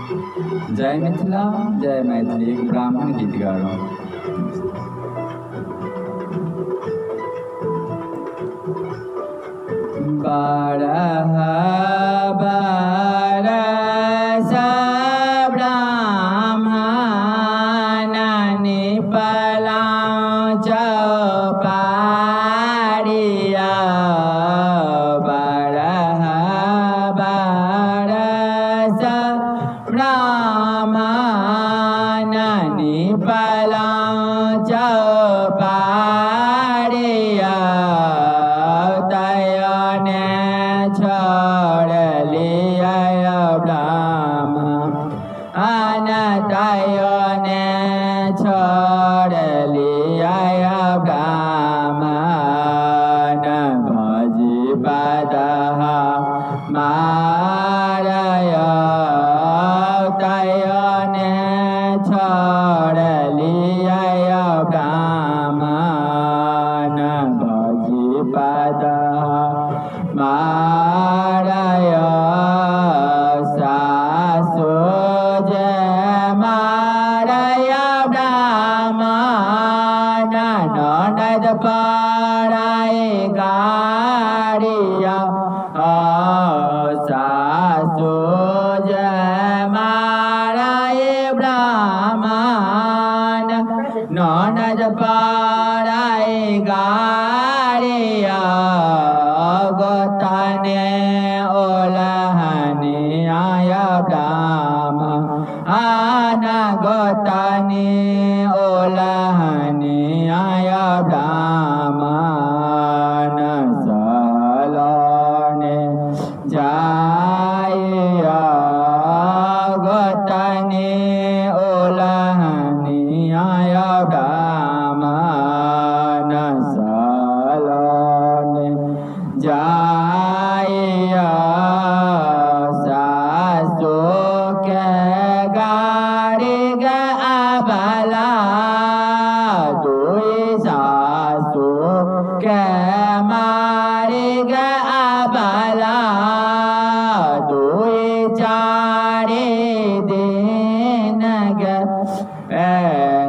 जय मिथिला जय मैथिली ब्राह्मण गीत गा रहा हूँ। बारह बरस ब्राह्मण निपलां चौपारिया। बारह बरस ब्राह्मण निपलां चौपारिया। छोड़ लिया ब्राह्मण तायो ने छोड़ लिया ब्राह्मण। भजी पद मारय तायो ने छोड़ लिया ब्राह्मण। भजी पद मारय सासु जे मारय ब्राह्मण। ननद पराई गाड़िया सासु जे मारय ब्राह्मण। ननद पराई गाड़िया गोताने ओलहनी आया ब्राह्मण। गोताने ओलहनी आया ब्राह्मण। सलोने जाया गोताने ओलहनी आया ब्राह्मण। सलोने जाया सासु के गाड़ी गे आबला। दुई सासु के मारी गे आबला। दुई चारी दिन गे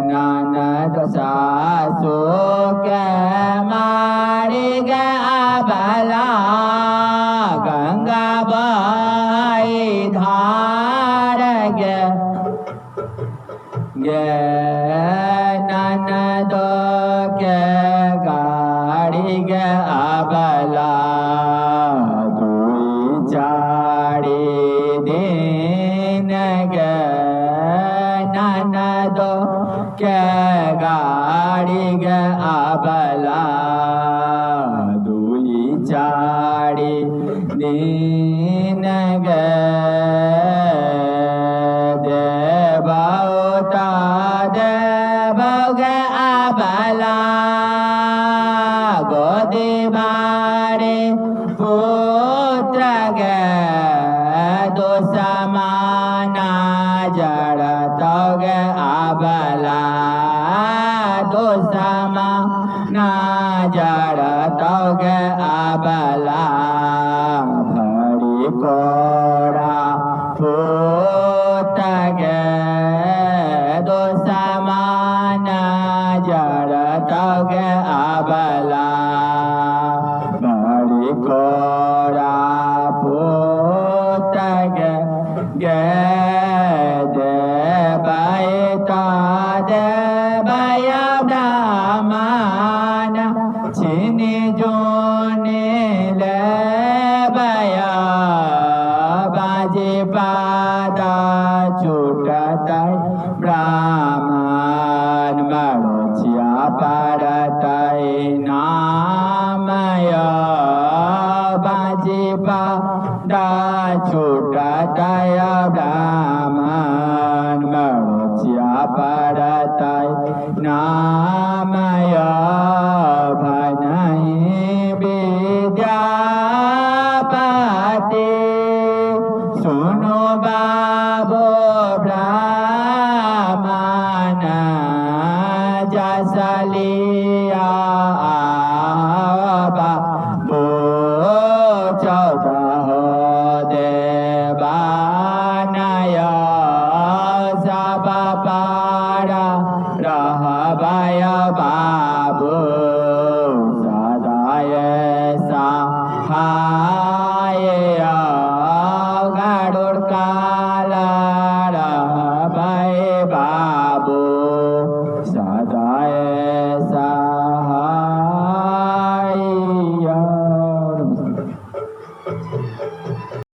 ननद सासु के मारी गे आबला। गंगा बाई धार गे ननद के गाड़ी गे आबला। दुई चारी दिन गे ननद के गाड़ी गे आबला। दुई चारी दिन गे देवता देव गे आबला। गोदी बारी पुत्र गे दो समाना जड़त गे आबला। दो समाना जड़त गे आबला। भरी कोरा फूट गे दो समाना जड़त गे आबला। भरी कोरा फूट गे देवता देवय ब्राह्मण। छिनी जोने लेवया बाजे पादा छूटत ब्राह्मण। मरचिया पड़त नामय बाजे पादा छूटत ब्राह्मण। मरचिया पड़त नामय भनहि विद्यापति। सुनो बाबो ब्राह्मण जसलिया बाबो चौदह देवानय भो